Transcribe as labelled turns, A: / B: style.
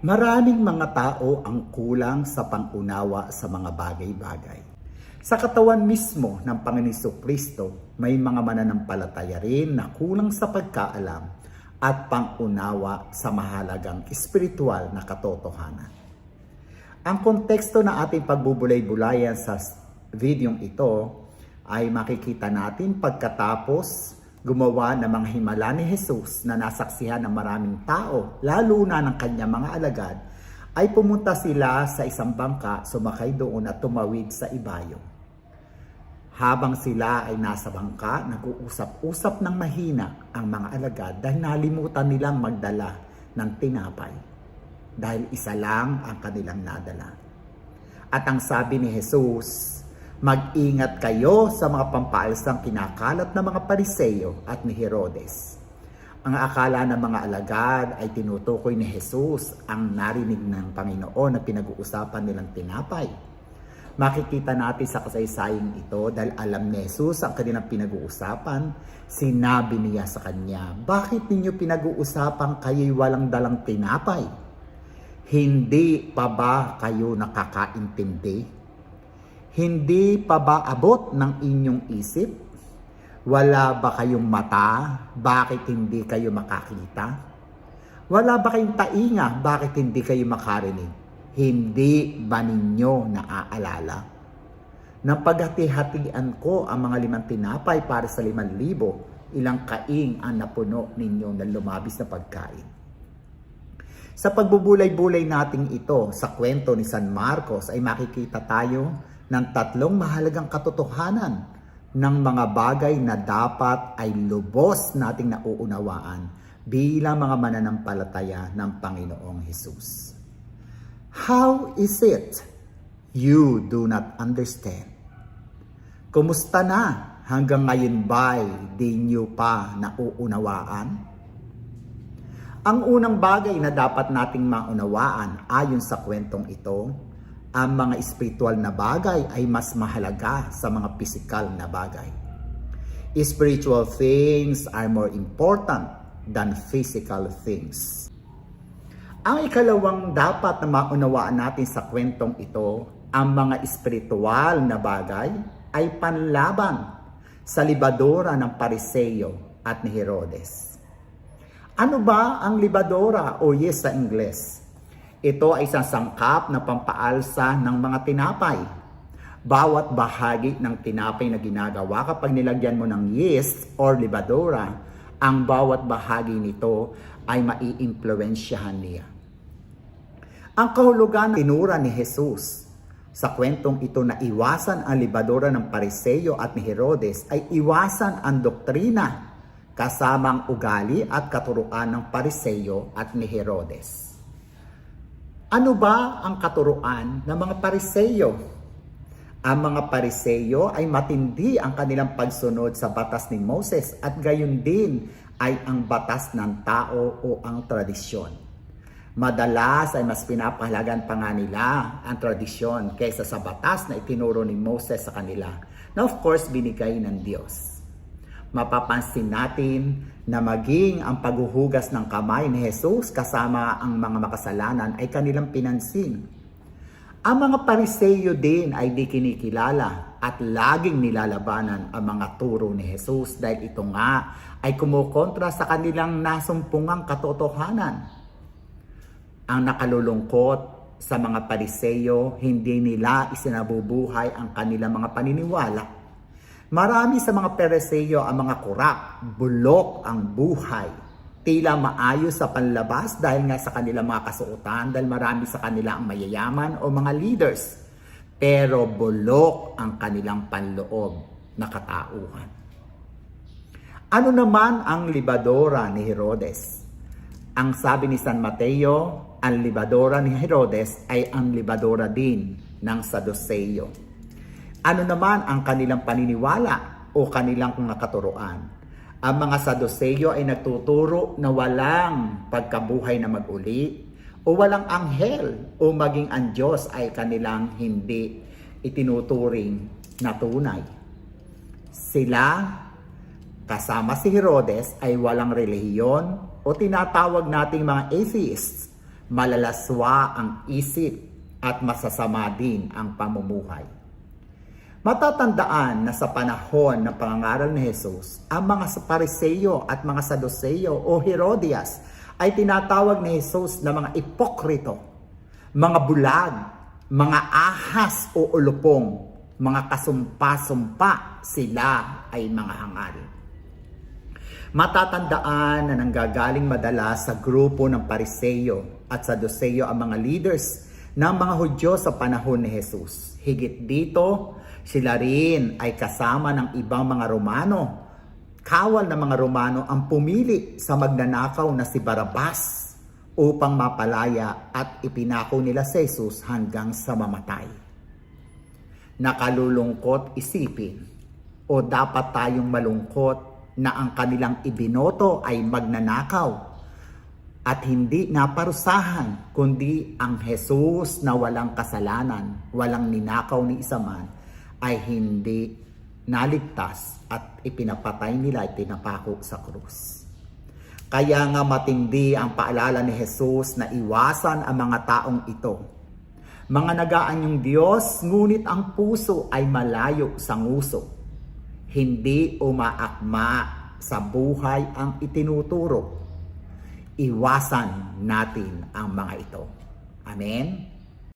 A: Maraming mga tao ang kulang sa pangunawa sa mga bagay-bagay. Sa katawan mismo ng Panginoon Kristo, may mga mananampalataya rin na kulang sa pagkaalam at pangunawa sa mahalagang espiritual na katotohanan. Ang konteksto na ating pagbubulay-bulayan sa videong ito ay makikita natin pagkatapos gumawa ng mga himala ni Jesus na nasaksihan ng maraming tao, lalo na ng kanyang mga alagad, ay pumunta sila sa isang bangka, sumakay doon at tumawid sa ibayo. Habang sila ay nasa bangka, nag-uusap-usap ng mahina ang mga alagad dahil nalimutan nilang magdala ng tinapay. Dahil isa lang ang kanilang nadala. At ang sabi ni Jesus, mag-ingat kayo sa mga pampaalsang kinakalat ng mga Pariseo at ni Herodes. Ang akala ng mga alagad ay tinutukoy ni Jesus ang narinig ng Panginoon na pinag-uusapan nilang tinapay. Makikita natin sa kasaysayang ito dahil alam ni Jesus ang kanilang pinag-uusapan, sinabi niya sa kanya, bakit ninyo pinag-uusapan kayo'y walang dalang tinapay? Hindi pa ba kayo nakakaintindi? Hindi pa ba abot ng inyong isip? Wala ba kayong mata? Bakit hindi kayo makakita? Wala ba kayong tainga? Bakit hindi kayo makarinig? Hindi ba ninyo naaalala? Nang paghati-hatian ko ang mga 5 tinapay para sa 5,000, ilang kaing ang napuno ninyo na lumabis na pagkain? Sa pagbubulay-bulay nating ito sa kwento ni San Marcos ay makikita tayo ng 3 mahalagang katotohanan ng mga bagay na dapat ay lubos nating nauunawaan bilang mga mananampalataya ng Panginoong Hesus. How is it you do not understand? Kumusta na? Hanggang ngayon ba'y di nyo pa nauunawaan? Ang unang bagay na dapat nating maunawaan ayon sa kwentong ito, ang mga espiritual na bagay ay mas mahalaga sa mga pisikal na bagay. Spiritual things are more important than physical things. Ang ikalawang dapat na maunawaan natin sa kwentong ito, ang mga espiritual na bagay ay panlaban sa libadora ng Pariseo at ni Herodes. Ano ba ang libadora o yes sa Ingles? Ito ay isang sangkap na pampaalsa ng mga tinapay. Bawat bahagi ng tinapay na ginagawa kapag nilagyan mo ng yeast or libadora, ang bawat bahagi nito ay maiimpluwensyahan niya. Ang kahulugan na tinura ni Jesus sa kwentong ito na iwasan ang libadora ng Pariseo at ni Herodes ay iwasan ang doktrina kasamang ugali at katuruan ng Pariseo at ni Herodes. Ano ba ang katuruan ng mga Pariseo? Ang mga Pariseo ay matindi ang kanilang pagsunod sa batas ni Moses at gayon din ay ang batas ng tao o ang tradisyon. Madalas ay mas pinapahalagan pa nga nila ang tradisyon kaysa sa batas na itinuro ni Moses sa kanila na of course binigay ng Diyos. Mapapansin natin na maging ang paghuhugas ng kamay ni Jesus kasama ang mga makasalanan ay kanilang pinansin. Ang mga Pariseo din ay di kinikilala at laging nilalabanan ang mga turo ni Jesus dahil ito nga ay kumukontra sa kanilang nasumpungang katotohanan. Ang nakalulungkot sa mga Pariseo, hindi nila isinabubuhay ang kanilang mga paniniwala. Marami sa mga Pariseo ang mga kurap, bulok ang buhay. Tila maayos sa panlabas dahil nga sa kanilang mga kasuotan, dahil marami sa kanila ang mayayaman o mga leaders. Pero bulok ang kanilang panloob na katauhan. Ano naman ang libadora ni Herodes? Ang sabi ni San Mateo, ang libadora ni Herodes ay ang libadora din ng Saduseo. Ano naman ang kanilang paniniwala o kanilang katuruan? Ang mga Saduseo ay nagtuturo na walang pagkabuhay na mag-uli o walang anghel o maging ang Diyos ay kanilang hindi itinuturing na tunay. Sila, kasama si Herodes, ay walang relihiyon o tinatawag nating mga atheists. Malalaswa ang isip at masasama din ang pamumuhay. Matatandaan na sa panahon ng pangangaral ni Jesus, ang mga Pariseyo at mga Saduseyo o Herodias ay tinatawag ni Jesus na mga ipokrito, mga bulag, mga ahas o ulupong, mga kasumpa-sumpa, sila ay mga hangal. Matatandaan na nanggagaling madalas sa grupo ng Pariseyo at Saduseyo ang mga leaders ng mga Hudyo sa panahon ni Jesus. Higit dito, sila rin ay kasama ng ibang mga Romano. Kawal na mga Romano ang pumili sa magnanakaw na si Barrabas upang mapalaya at ipinako nila si Jesus hanggang sa mamatay. Nakalulungkot isipin o dapat tayong malungkot na ang kanilang ibinoto ay magnanakaw at hindi naparusahan kundi ang Jesus na walang kasalanan, walang ninakaw ni isa man ay hindi naligtas at ipinapatay nila at pinapako sa krus. Kaya nga matindi ang paalala ni Jesus na iwasan ang mga taong ito. Mga nagaanyong Diyos, ngunit ang puso ay malayo sa nguso. Hindi umaakma sa buhay ang itinuturo. Iwasan natin ang mga ito. Amen?